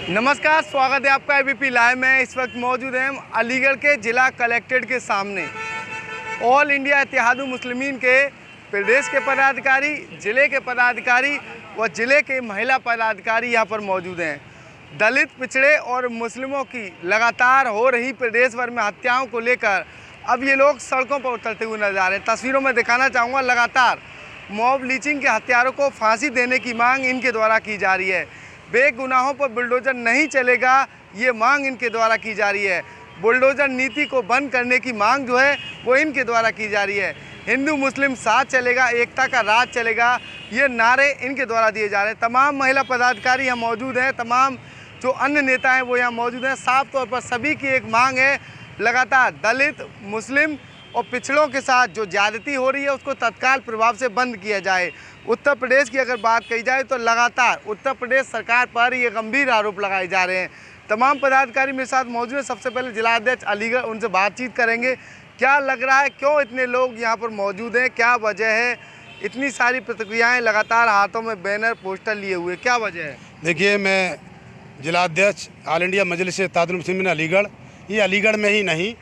नमस्कार, स्वागत है आपका एबीपी लाइव में। इस वक्त मौजूद हैं अलीगढ़ के ज़िला कलेक्ट्रेट के सामने। ऑल इंडिया इत्तेहादुल मुस्लिमीन के प्रदेश के पदाधिकारी, ज़िले के पदाधिकारी व ज़िले के महिला पदाधिकारी यहाँ पर मौजूद हैं। दलित, पिछड़े और मुस्लिमों की लगातार हो रही प्रदेश भर में हत्याओं को लेकर अब ये लोग सड़कों पर उतरते हुए नजर आ रहे हैं। तस्वीरों में दिखाना चाहूँगा, लगातार मॉब लिंचिंग के हत्यारों को फांसी देने की मांग इनके द्वारा की जा रही है। बेगुनाहों पर बुलडोज़र नहीं चलेगा, ये मांग इनके द्वारा की जा रही है। बुलडोज़र नीति को बंद करने की मांग जो है वो इनके द्वारा की जा रही है। हिंदू मुस्लिम साथ चलेगा, एकता का राज चलेगा, ये नारे इनके द्वारा दिए जा रहे हैं। तमाम महिला पदाधिकारी यहाँ मौजूद हैं, तमाम जो अन्य नेता हैं वो यहाँ मौजूद हैं। साफ तौर पर सभी की एक मांग है, लगातार दलित, मुस्लिम और पिछड़ों के साथ जो ज्यादती हो रही है उसको तत्काल प्रभाव से बंद किया जाए। उत्तर प्रदेश की अगर बात कही जाए तो लगातार उत्तर प्रदेश सरकार पर ये गंभीर आरोप लगाए जा रहे हैं। तमाम पदाधिकारी मेरे साथ मौजूद हैं। सबसे पहले जिला अध्यक्ष अलीगढ़, उनसे बातचीत करेंगे। क्या लग रहा है, क्यों इतने लोग यहाँ पर मौजूद हैं, क्या वजह है, इतनी सारी प्रतिक्रियाएँ लगातार, हाथों में बैनर पोस्टर लिए हुए, क्या वजह है? देखिए, मैं जिला अध्यक्ष ऑल इंडिया मजलिस इत्तेहादुल मुस्लिमीन अलीगढ़, ये अलीगढ़ में ही नहीं,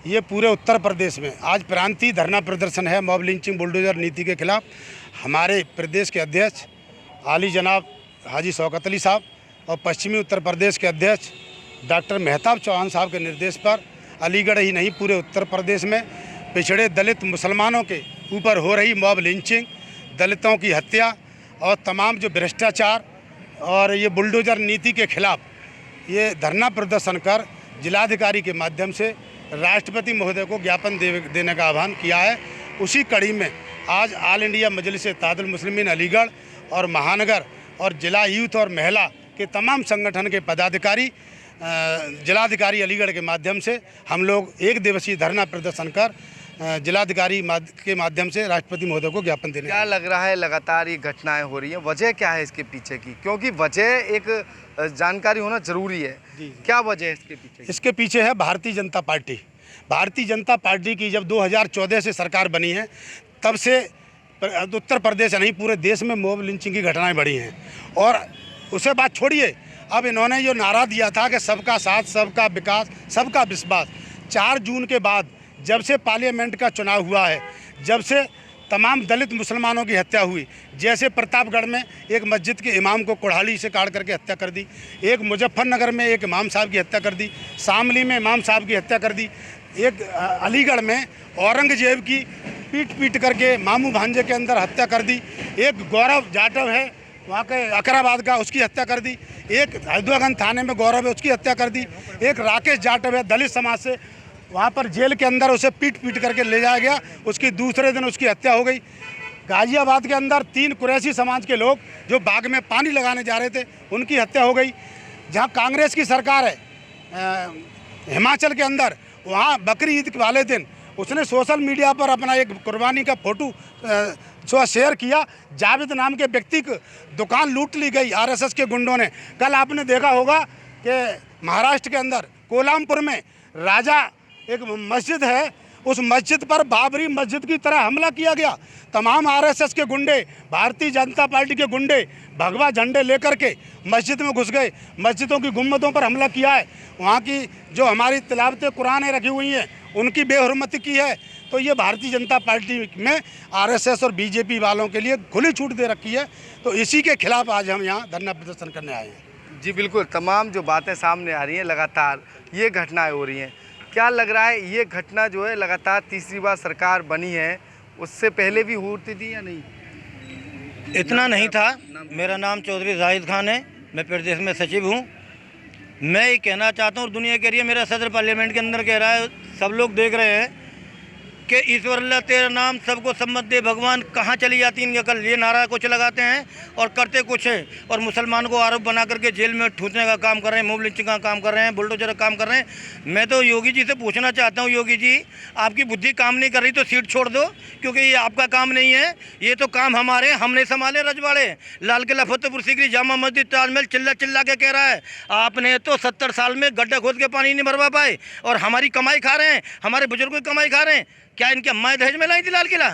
ये पूरे उत्तर प्रदेश में आज प्रांतीय धरना प्रदर्शन है मॉब लिंचिंग बुलडोज़र नीति के खिलाफ। हमारे प्रदेश के अध्यक्ष आली जनाब हाजी शौकत अली साहब और पश्चिमी उत्तर प्रदेश के अध्यक्ष डॉक्टर मेहताब चौहान साहब के निर्देश पर अलीगढ़ ही नहीं पूरे उत्तर प्रदेश में पिछड़े दलित मुसलमानों के ऊपर हो रही मॉब लिंचिंग, दलितों की हत्या और तमाम जो भ्रष्टाचार और ये बुलडोज़र नीति के खिलाफ ये धरना प्रदर्शन कर जिलाधिकारी के माध्यम से राष्ट्रपति महोदय को ज्ञापन देने का आह्वान किया है। उसी कड़ी में आज ऑल इंडिया मजलिस इत्तेहादुल मुस्लिमीन अलीगढ़ और महानगर और जिला यूथ और महिला के तमाम संगठन के पदाधिकारी जिलाधिकारी अलीगढ़ के माध्यम से हम लोग एक दिवसीय धरना प्रदर्शन कर जिलाधिकारी के माध्यम से राष्ट्रपति महोदय को ज्ञापन देने। क्या लग रहा है, लगातार ये घटनाएं हो रही हैं, वजह क्या है इसके पीछे की? क्योंकि वजह एक जानकारी होना जरूरी है। क्या वजह है इसके पीछे? इसके पीछे है भारतीय जनता पार्टी। भारतीय जनता पार्टी की जब 2014 से सरकार बनी है तब से उत्तर प्रदेश नहीं पूरे देश में मॉब लिंचिंग की घटनाएं बढ़ी हैं। और उसे बात छोड़िए, अब इन्होंने जो नारा दिया था कि सबका साथ, सबका विकास, सबका विश्वास, 4 जून के बाद जब से पार्लियामेंट का चुनाव हुआ है, जब से तमाम दलित मुसलमानों की हत्या हुई, जैसे प्रतापगढ़ में एक मस्जिद के इमाम को कुल्हाड़ी से काट करके हत्या कर दी, एक मुजफ्फरनगर में एक इमाम साहब की हत्या कर दी, शामली में इमाम साहब की हत्या कर दी, एक अलीगढ़ में औरंगजेब की पीट करके मामू भांजे के अंदर हत्या कर दी, एक गौरव जाटव है वहाँ के अकराबाद का, उसकी हत्या कर दी, एक हल्द्वागंज थाने में गौरव है उसकी हत्या कर दी, एक राकेश जाटव है दलित समाज से, वहाँ पर जेल के अंदर उसे पीट करके ले जाया गया, उसकी दूसरे दिन उसकी हत्या हो गई। गाजियाबाद के अंदर 3 कुरैशी समाज के लोग जो बाग में पानी लगाने जा रहे थे उनकी हत्या हो गई। जहाँ कांग्रेस की सरकार है हिमाचल के अंदर, वहाँ बकरी ईद वाले दिन उसने सोशल मीडिया पर अपना एक कुर्बानी का फोटो शेयर किया। जावेद नाम के व्यक्ति की दुकान लूट ली गई आरएसएस के गुंडों ने। कल आपने देखा होगा कि महाराष्ट्र के अंदर कोल्हामपुर में राजा एक मस्जिद है, उस मस्जिद पर बाबरी मस्जिद की तरह हमला किया गया। तमाम आरएसएस के गुंडे, भारतीय जनता पार्टी के गुंडे भगवा झंडे लेकर के मस्जिद में घुस गए, मस्जिदों की गुम्बदों पर हमला किया है, वहाँ की जो हमारी तिलावत कुरान रखी हुई हैं उनकी बेहुरमती की है। तो ये भारतीय जनता पार्टी में आरएसएस और बीजेपी वालों के लिए खुली छूट दे रखी है। तो इसी के खिलाफ आज हम यहाँ धरना प्रदर्शन करने आए हैं। जी बिल्कुल, तमाम जो बातें सामने आ रही हैं, लगातार ये घटनाएं हो रही हैं। क्या लग रहा है, ये घटना जो है लगातार तीसरी बार सरकार बनी है, उससे पहले भी होती थी या नहीं? इतना नहीं था। मेरा नाम चौधरी जाहिद खान है, मैं प्रदेश में सचिव हूँ। मैं ये कहना चाहता हूँ, दुनिया कह रही है, मेरा सदर पार्लियामेंट के अंदर कह रहा है, सब लोग देख रहे हैं कि ईश्वर अल्लाह तेरा नाम सबको सम्मत दे भगवान, कहाँ चली जाती इनके कल। ये नारा कुछ लगाते हैं और करते कुछ है, और मुसलमान को आरोप बना करके जेल में ठूसने का काम कर रहे हैं, मॉब लिंचिंग का काम कर रहे हैं, बुलडोजर का काम कर रहे हैं। मैं तो योगी जी से पूछना चाहता हूँ, योगी जी आपकी बुद्धि काम नहीं कर रही तो सीट छोड़ दो, क्योंकि ये आपका काम नहीं है, ये तो काम हमारे, हमने संभाले रजवाड़े। लाल किला, फतेहपुर सीकरी, जामा मस्जिद, ताजमहल चिल्ला के कह रहा है। आपने तो 70 साल में गड्ढा खोद के पानी नहीं भरवा पाए, और हमारी कमाई खा रहे हैं, हमारे बुजुर्गों की कमाई खा रहे हैं। क्या इनके अम्मा दहेज में लाई थी लाल किला?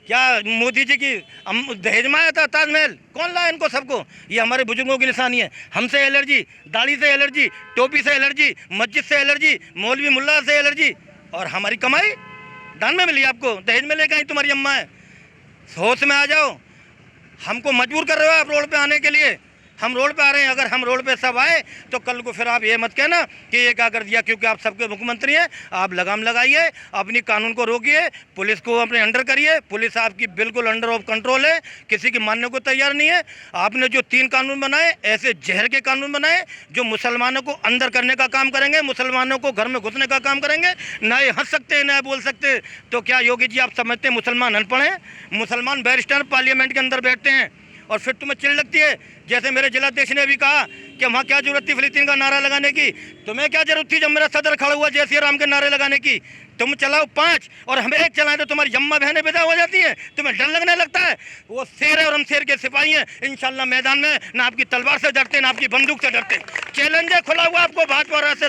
क्या मोदी जी की दहेज में आया था ताजमहल? कौन लाया इनको सबको? ये हमारे बुजुर्गों की निशानी है। हमसे एलर्जी, दाढ़ी से एलर्जी, टोपी से एलर्जी, मस्जिद से एलर्जी, मौलवी मुल्ला से एलर्जी। और हमारी कमाई दान में मिली आपको, दहेज में लेकर आई तुम्हारी अम्मा है। होश में आ जाओ। हमको मजबूर कर रहे हो आप रोड पे आने के लिए। हम रोड पे आ रहे हैं। अगर हम रोड पे सब आए तो कल को फिर आप ये मत कहना कि ये क्या कर दिया, क्योंकि आप सबके मुख्यमंत्री हैं। आप लगाम लगाइए, अपनी कानून को रोकिए, पुलिस को अपने अंडर करिए। पुलिस आपकी बिल्कुल अंडर ऑफ कंट्रोल है, किसी की मानने को तैयार नहीं है। आपने जो 3 कानून बनाए, ऐसे जहर के कानून बनाए जो मुसलमानों को अंदर करने का काम करेंगे, मुसलमानों को घर में घुसने का काम करेंगे। ना ये हंस सकते हैं, ना बोल सकते। तो क्या योगी जी आप समझते हैं मुसलमान अनपढ़ हैं? मुसलमान बैरिस्टर पार्लियामेंट के अंदर बैठते हैं और फिर तुम्हें चिढ़ लगती है। जैसे मेरे जिलाध्यक्ष ने भी कहा कि वहाँ क्या जरूरत थी फिलिस्तीन का नारा लगाने की। तुम्हें क्या जरूरत थी जब मेरा सदर खड़ा हुआ जय श्री राम के नारे लगाने की? तुम चलाओ 5 और हम 1 चलाएं तो तुम्हारी अम्मा बहनें विदा हो जाती हैं। तुम्हें डर लगने लगता है। वो शेर है और हम शेर के सिपाही हैं। इंशाल्लाह मैदान में ना आपकी तलवार से डरते, ना आपकी बंदूक से डरते। चैलेंज है खुला हुआ आपको, भाजपा और ऐसे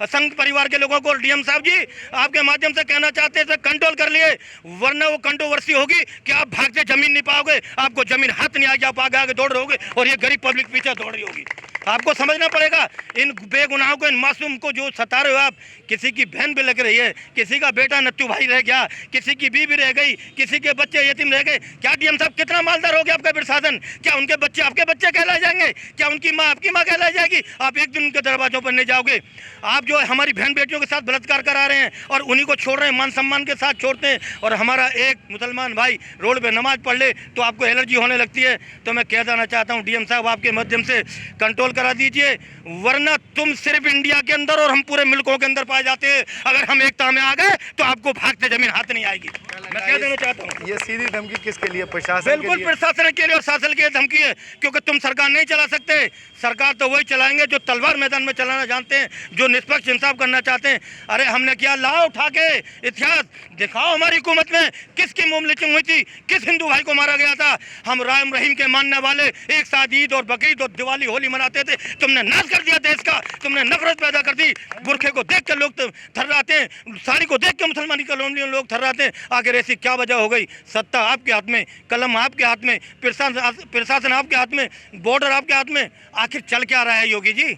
संघ परिवार के लोगों को। डीएम साहब जी आपके माध्यम से कहना चाहते हैं कंट्रोल कर लिए, वरना वो कंट्रोवर्सी होगी कि आप भागते जमीन नहीं पाओगे, आपको जमीन हाथ नहीं आएगी, आप आगे आगे दौड़ रहे होगे और ये गरीब पब्लिक पीछे दौड़ रही होगी। आपको समझना पड़ेगा इन बेगुनाहों को, इन मासूम को जो सता रहे हो आप। किसी की बहन भी लग रही है, किसी का बेटा नत्थू भाई रह गया, किसी की बीवी रह गई, किसी के बच्चे यतीम रह गए। क्या डीएम साहब कितना मालदार हो गया आपका प्रशासन? क्या उनके बच्चे आपके बच्चे कहलाए जाएंगे? क्या उनकी माँ आपकी माँ कहलाई जाएगी? आप एक दिन उनके दरवाजों पर नहीं जाओगे। आप जो हमारी बहन बेटियों के साथ बलात्कार करा रहे हैं और उन्हीं को छोड़ रहे हैं, मान सम्मान के साथ छोड़ते हैं। और हमारा एक मुसलमान भाई रोड पर नमाज पढ़ ले तो आपको एलर्जी होने लगती है। तो मैं कह देना चाहता हूँ डीएम साहब आपके माध्यम से कंट्रोल करा दीजिए, वरना तुम सिर्फ इंडिया के अंदर और हम पूरे मुल्कों के अंदर पाए जाते हैं। अगर हम एकता में आ गए तो आपको भागते जमीन हाथ नहीं आएगी। मैं कह देना चाहता हूँ ये सीधी धमकी किसके लिए? प्रशासन के बिल्कुल लिए? प्रशासन के लिए और शासन के लिए धमकी है, क्योंकि तुम सरकार नहीं चला सकते। सरकार तो वही चलाएंगे जो तलवार मैदान में चलाना जानते हैं, जो निष्पक्ष इंसाफ करना चाहते हैं। अरे हमने किया, लाओ उठा के इतिहास दिखाओ हमारी हुकूमत में किसकी मोम लिचिंग हुई थी, किस हिंदू भाई को मारा गया था। हम राम रहीम के मानने वाले एक साथ ईद और बकरीद और दिवाली होली मनाते थे। तुमने नाश कर दिया देश का, तुमने नफरत पैदा कर दी। बुरखे को देख के लोग थर्राते हैं, साड़ी को देख के मुसलमानी कॉलोनियों लोग थर्राते हैं। आखिर ऐसी क्या वजह हो गई? सत्ता आपके हाथ में, कलम आपके हाथ में, प्रशासन आपके हाथ में, बॉर्डर आपके हाथ में। आखिर चल क्या रहा है योगी जी?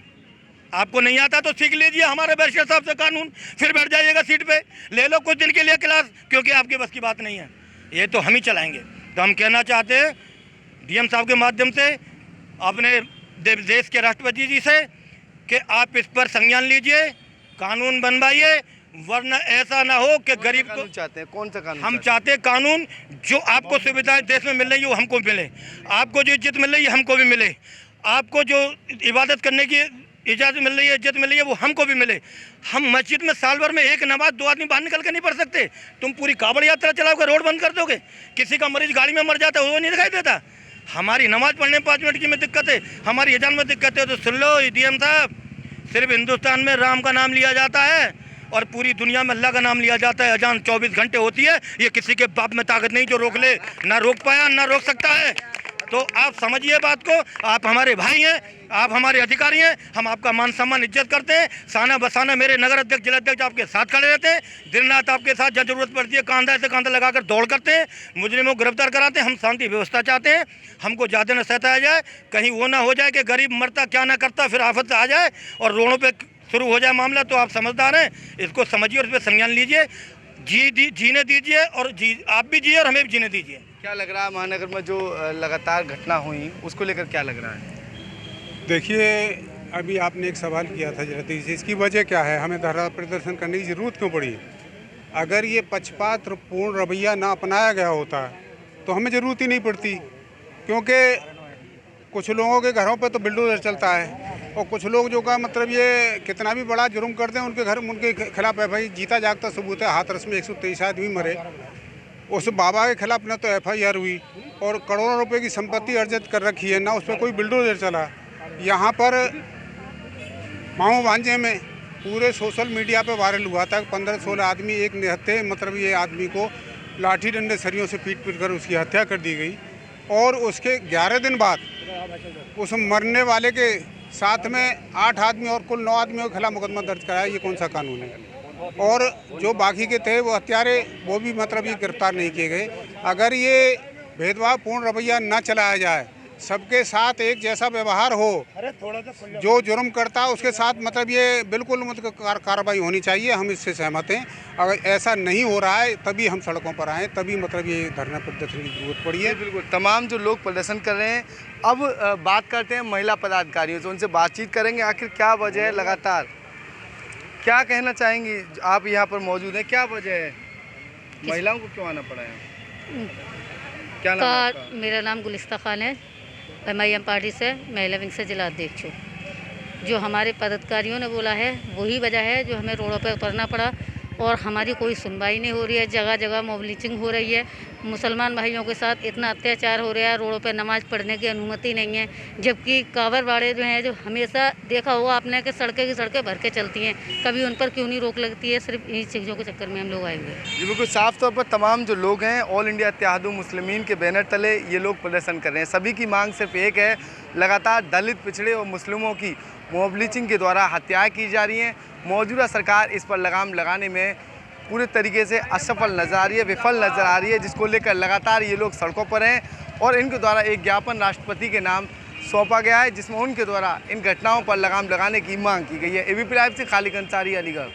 आपको नहीं आता तो सीख लीजिए हमारे बैरिस्टर साहब से कानून, फिर बैठ जाइएगा सीट पे, ले लो कुछ दिन के लिए क्लास, क्योंकि आपके बस की बात नहीं है। ये तो हम ही चलाएंगे। तो हम कहना चाहते हैं डीएम साहब के माध्यम से अपने देश के राष्ट्रपति जी से कि आप इस पर संज्ञान लीजिए, कानून बनवाइए, वरना ऐसा ना हो कि गरीब को चाहते हैं। कौन सा कानून? हम चाहते हैं कानून जो आपको सुविधाएं देश में मिल रही है वो हमको मिले, आपको जो इज्जत मिल रही है हमको भी मिले, आपको जो इबादत करने की इजाज़त मिल रही है, इज्जत मिल रही है वो हमको भी मिले। हम मस्जिद में साल भर में एक नमाज 2 आदमी बाहर निकल के नहीं पढ़ सकते। तुम पूरी कावड़ यात्रा चलाओगे, रोड बंद कर दोगे, किसी का मरीज गाड़ी में मर जाता है वो नहीं दिखाई देता। हमारी नमाज पढ़ने में 5 मिनट की में दिक्कत है, हमारी अजान में दिक्कत है। तो सुन लो डीएम साहब, सिर्फ हिंदुस्तान में राम का नाम लिया जाता है और पूरी दुनिया में अल्लाह का नाम लिया जाता है। अजान 24 घंटे होती है। ये किसी के बाप में ताकत नहीं जो रोक ले, ना रोक पाया ना रोक सकता है। तो आप समझिए बात को, आप हमारे भाई हैं, आप हमारे अधिकारी हैं, हम आपका मान सम्मान इज्जत करते हैं। साना बसाना मेरे नगर अध्यक्ष जिलाध्यक्ष आपके साथ खड़े रहते हैं, दिन रात आपके साथ जब जरूरत पड़ती है कांधा से कांधा लगाकर दौड़ करते हैं, मुजरिमों को गिरफ्तार कराते हैं। हम शांति व्यवस्था चाहते हैं, हमको ज़्यादा न सताया जाए, कहीं वो ना हो जाए कि गरीब मरता क्या ना करता फिर आफत आ जाए और रोडों पर शुरू हो जाए मामला। तो आप समझदार हैं, इसको समझिए और इस पर संज्ञान लीजिए, जीने दीजिए और आप भी जिए और हमें भी जीने दीजिए। क्या लग रहा है महानगर में जो लगातार घटना हुई उसको लेकर क्या लग रहा है? देखिए, अभी आपने एक सवाल किया था जल्दी से, इसकी वजह क्या है, हमें धरना प्रदर्शन करने की ज़रूरत क्यों पड़ी? अगर ये पक्षपातपूर्ण रवैया ना अपनाया गया होता तो हमें ज़रूरत ही नहीं पड़ती, क्योंकि कुछ लोगों के घरों पे तो बुलडोज़र चलता है और कुछ लोग जो का मतलब ये कितना भी बड़ा जुर्म करते हैं उनके घर उनके खिलाफ है भाई जीता जागता सबूत है। हाथरस में 123 आदमी मरे, उस बाबा के खिलाफ ना तो FIR हुई और करोड़ों रुपए की संपत्ति अर्जित कर रखी है, ना उस पर कोई बुलडोज़र चला। यहाँ पर माऊ भांजे में पूरे सोशल मीडिया पे वायरल हुआ था 15-16 आदमी एक निहत्थे मतलब ये आदमी को लाठी डंडे सरियों से पीट कर उसकी हत्या कर दी गई और उसके 11 दिन बाद उस मरने वाले के साथ में 8 आदमी और कुल 9 आदमियों के खिलाफ मुकदमा दर्ज कराया। ये कौन सा कानून है? और जो बाकी के थे वो हत्यारे वो भी मतलब ये गिरफ्तार नहीं किए गए। अगर ये भेदभावपूर्ण रवैया न चलाया जाए, सबके साथ एक जैसा व्यवहार हो, जो जुर्म करता है उसके साथ मतलब ये बिल्कुल मतलब कार्रवाई होनी चाहिए। हम इससे सहमत हैं। अगर ऐसा नहीं हो रहा है तभी हम सड़कों पर आए, तभी मतलब ये धरना प्रदर्शन की जरूरत पड़ी है। बिल्कुल तमाम जो लोग प्रदर्शन कर रहे हैं। अब बात करते हैं महिला पदाधिकारियों से, उनसे बातचीत करेंगे आखिर क्या वजह है लगातार, क्या कहना चाहेंगी? आप यहाँ पर मौजूद हैं, क्या वजह है, महिलाओं को क्यों आना पड़ा है? क्या नाम है आपका? मेरा नाम गुलिस्ता खान है, MIM पार्टी से महिला विंग से जिला अध्यक्ष हूँ। जो हमारे पदाधिकारियों ने बोला है वही वजह है जो हमें रोडों पर उतरना पड़ा, और हमारी कोई सुनवाई नहीं हो रही है। जगह जगह मॉब लिंचिंग हो रही है, मुसलमान भाइयों के साथ इतना अत्याचार हो रहा है, रोडों पर नमाज़ पढ़ने की अनुमति नहीं है। जबकि कांवर बाड़े जो हैं, जो हमेशा देखा होगा आपने कि सड़कें की सड़कें भर के चलती हैं, कभी उन पर क्यों नहीं रोक लगती है? सिर्फ इन्हीं चीज़ों के चक्कर में हम लोग आए हुए हैं। जी बिल्कुल साफ तौर पर तमाम जो लोग हैं ऑल इंडिया इत्तेहादुल मुस्लिमीन के बैनर तले ये लोग प्रदर्शन कर रहे हैं। सभी की मांग सिर्फ एक है, लगातार दलित, पिछड़े और मुस्लिमों की मॉब लिंचिंग के द्वारा हत्याएं की जा रही हैं। मौजूदा सरकार इस पर लगाम लगाने में पूरे तरीके से असफल नजर आ रही है, विफल नजर आ रही है, जिसको लेकर लगातार ये लोग सड़कों पर हैं और इनके द्वारा एक ज्ञापन राष्ट्रपति के नाम सौंपा गया है, जिसमें उनके द्वारा इन घटनाओं पर लगाम लगाने की मांग की गई है। ABP लाइव से खालिद अंसारी, अलीगढ़।